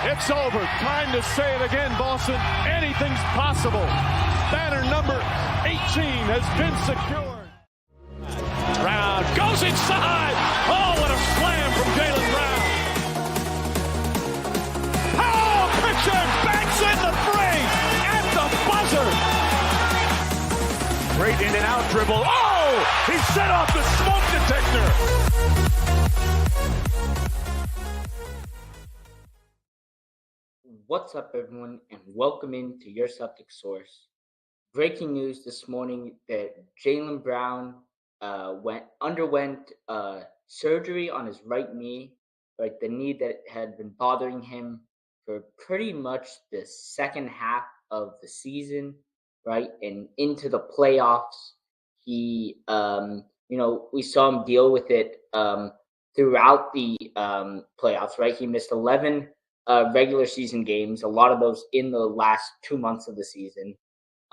It's over. Time to say it again, Boston. Anything's possible. Banner number 18 has been secured. Brown goes inside. Oh, what a slam from Jaylen Brown. Oh, Pritchard banks in the three at the buzzer. Great in and out dribble. Oh, he set off the smoke detector. What's up, everyone, and welcome into your Celtics source. Breaking news this morning that Jaylen Brown underwent surgery on his right knee, right, the knee that had been bothering him for pretty much the second half of the season, right, and into the playoffs. He, we saw him deal with it throughout the playoffs, right? He missed 11 regular season games, a lot of those in the last 2 months of the season.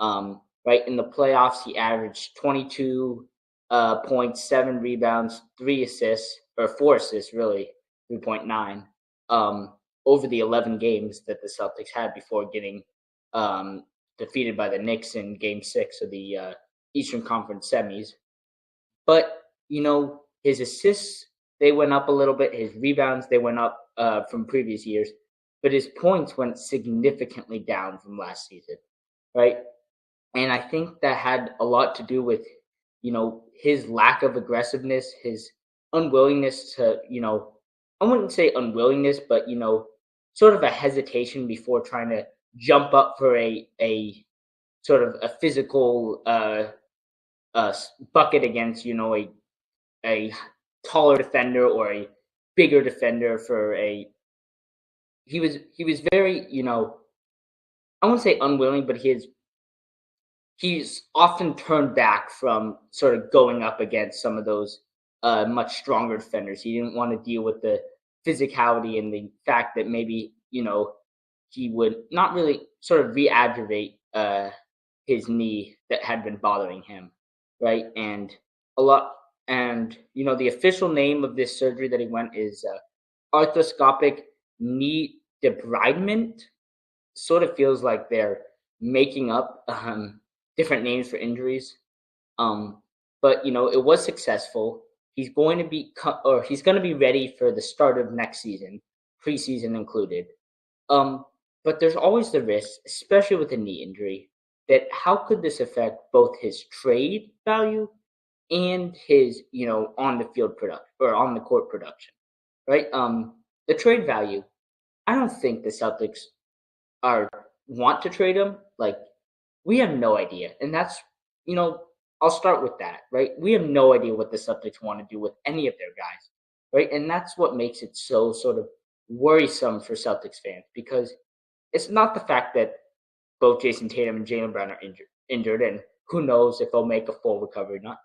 Right, in the playoffs, he averaged 22 points, 7 rebounds, 3 assists, or 4 assists, really, 3.9, over the 11 games that the Celtics had before getting defeated by the Knicks in Game 6 of the Eastern Conference semis. But, his assists, they went up a little bit. His rebounds, they went up from previous years. But his points went significantly down from last season, right? And I think that had a lot to do with, his lack of aggressiveness, his unwillingness to, I wouldn't say unwillingness, but, sort of a hesitation before trying to jump up for a sort of a physical bucket against, a taller defender or a bigger defender for he was very, I won't say unwilling, but he's often turned back from sort of going up against some of those much stronger defenders. He didn't want to deal with the physicality and the fact that maybe, he would not really sort of re-aggravate his knee that had been bothering him, right? And the official name of this surgery that he went is arthroscopic knee debridement. Sort of feels like they're making up different names for injuries. But it was successful. He's going to be ready for the start of next season, preseason included. But there's always the risk, especially with a knee injury, that how could this affect both his trade value and his, on the field production or on the court production, right? The trade value, I don't think the Celtics want to trade him. Like, we have no idea. And that's, I'll start with that, right? We have no idea what the Celtics want to do with any of their guys, right? And that's what makes it so sort of worrisome for Celtics fans, because it's not the fact that both Jayson Tatum and Jaylen Brown are injured, and who knows if they'll make a full recovery or not.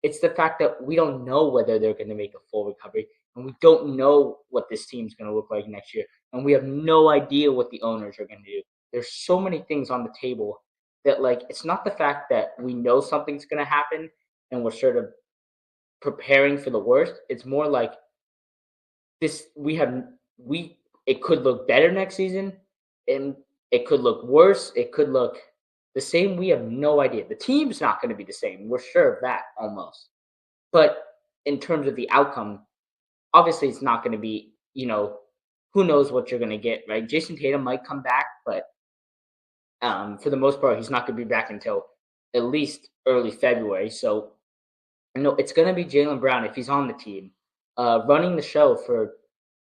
It's the fact that we don't know whether they're going to make a full recovery, and we don't know what this team's going to look like next year, and we have no idea what the owners are going to do. There's so many things on the table that, it's not the fact that we know something's going to happen and we're sort of preparing for the worst. It's more like this: it could look better next season, and it could look worse. It could look the same. We have no idea. The team's not going to be the same. We're sure of that almost. But in terms of the outcome, obviously it's not going to be, who knows what you're going to get, right? Jayson Tatum might come back, but for the most part, he's not going to be back until at least early February. So, it's going to be Jaylen Brown, if he's on the team, running the show for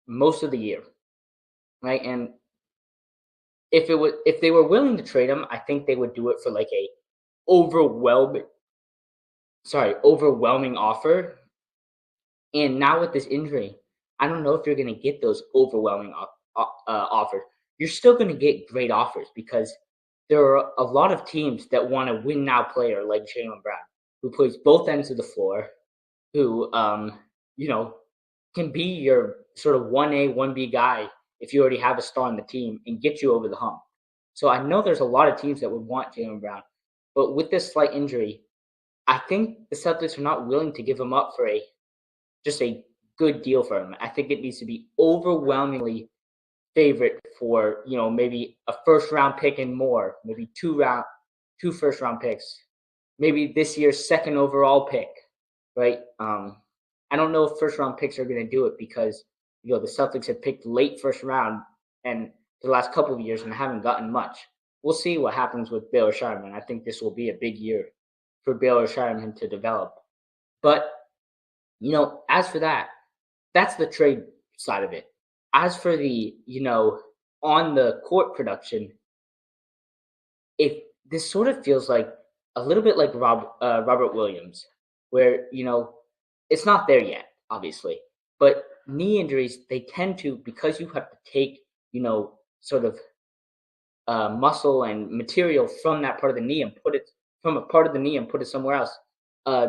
most of the year, right? And if they were willing to trade him, I think they would do it for a overwhelming offer. And now with this injury, I don't know if you're going to get those overwhelming offers. You're still going to get great offers because there are a lot of teams that want a win now player like Jaylen Brown, who plays both ends of the floor, who can be your sort of 1A, 1B guy if you already have a star on the team and get you over the hump. So I know there's a lot of teams that would want Jaylen Brown, but with this slight injury, I think the Celtics are not willing to give him up for just a good deal for him. I think it needs to be overwhelmingly favorite for, maybe a first round pick and more, maybe two first round picks, maybe this year's second overall pick, right? I don't know if first round picks are going to do it because, the Celtics have picked late first round and the last couple of years and haven't gotten much. We'll see what happens with Baylor Scheierman. I think this will be a big year for Baylor Scheierman to develop. But, as for that, that's the trade side of it. As for the, on the court production, if this sort of feels like a little bit like Robert Williams, where, it's not there yet, obviously. But knee injuries, they tend to, because you have to take, sort of muscle and material from that part of the knee and put it somewhere else.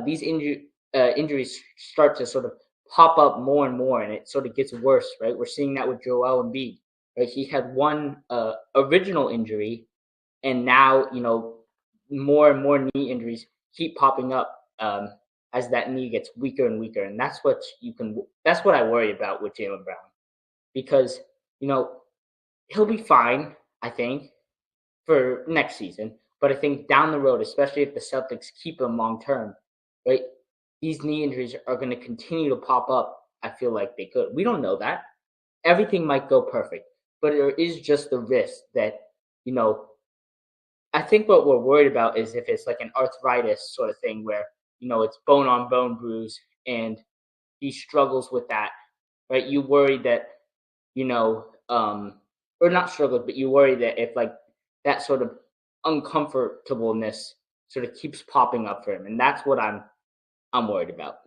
These injuries start to sort of pop up more and more, and it sort of gets worse, right? We're seeing that with Joel Embiid, right? He had one original injury, and now, more and more knee injuries keep popping up as that knee gets weaker and weaker. And that's what I worry about with Jaylen Brown, because, he'll be fine, I think, for next season. But I think down the road, especially if the Celtics keep him long term, right, these knee injuries are going to continue to pop up. I feel like they could. We don't know that. Everything might go perfect, but there is just the risk that, I think what we're worried about is if it's like an arthritis sort of thing where, it's bone on bone bruise and he struggles with that, right? You worry that, or not struggles, but you worry that if like that sort of uncomfortableness sort of keeps popping up for him. And that's what I'm worried about.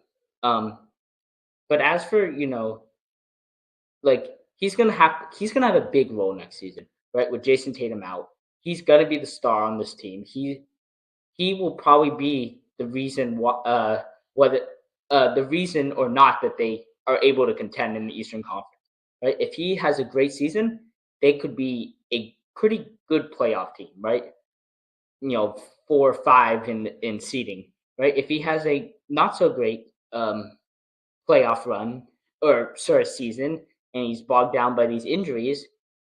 But as for, like he's gonna have a big role next season, right? With Jayson Tatum out, he's gonna be the star on this team. He will probably be the reason whether the reason or not that they are able to contend in the Eastern Conference, right? If he has a great season, they could be a pretty good playoff team, right? 4 or 5 in seeding, right? If he has a not so great playoff run season, and he's bogged down by these injuries,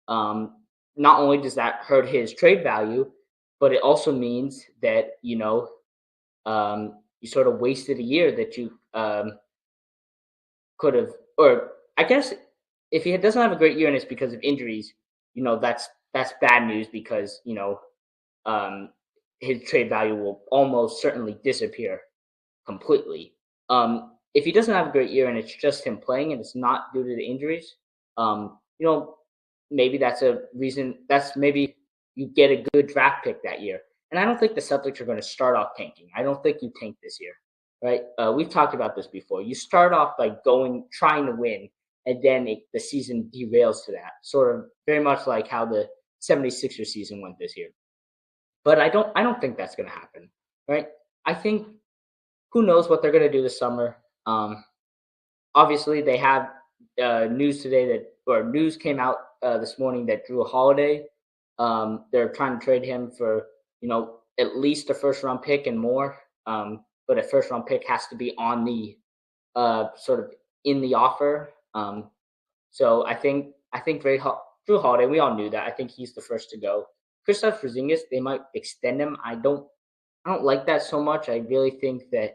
not only does that hurt his trade value, but it also means that you sort of wasted a year that you could have, or I guess if he doesn't have a great year and it's because of injuries, that's bad news because his trade value will almost certainly disappear completely. If he doesn't have a great year and it's just him playing and it's not due to the injuries, maybe that's a reason. Maybe you get a good draft pick that year. And I don't think the Celtics are going to start off tanking. I don't think you tank this year, right? We've talked about this before. You start off by trying to win, and then the season derails to that. Sort of very much like how the 76ers season went this year. But I don't think that's going to happen, right? I think who knows what they're going to do this summer. Obviously, they have news came out this morning that Jrue Holiday, they're trying to trade him for at least a first round pick and more. But a first round pick has to be on the sort of in the offer. So I think Jrue Holiday, we all knew that. I think he's the first to go. Kristaps Porzingis, they might extend him. I don't like that so much. I really think that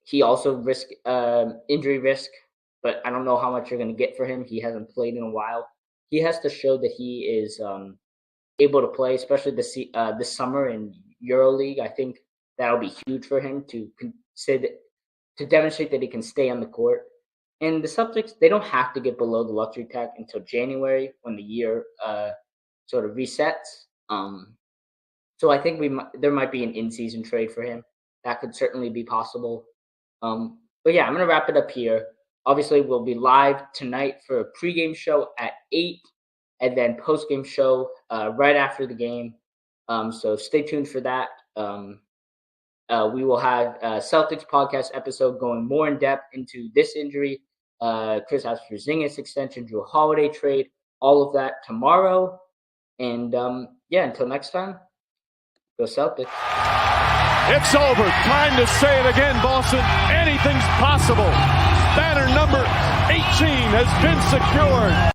he also risk injury risk, but I don't know how much you're going to get for him. He hasn't played in a while. He has to show that he is able to play, especially this summer in EuroLeague. I think that'll be huge for him to demonstrate that he can stay on the court. And the Celtics, they don't have to get below the luxury tax until January when the year sort of resets. So I think there might be an in-season trade for him. That could certainly be possible. But yeah, I'm going to wrap it up here. Obviously, we'll be live tonight for a pregame show at 8 and then postgame show right after the game. So stay tuned for that. We will have a Celtics podcast episode going more in depth into this injury, Kristaps Porzingis extension, Jrue Holiday trade, all of that tomorrow. And until next time, go Celtics. It's over. Time to say it again, Boston. Anything's possible. Banner number 18 has been secured.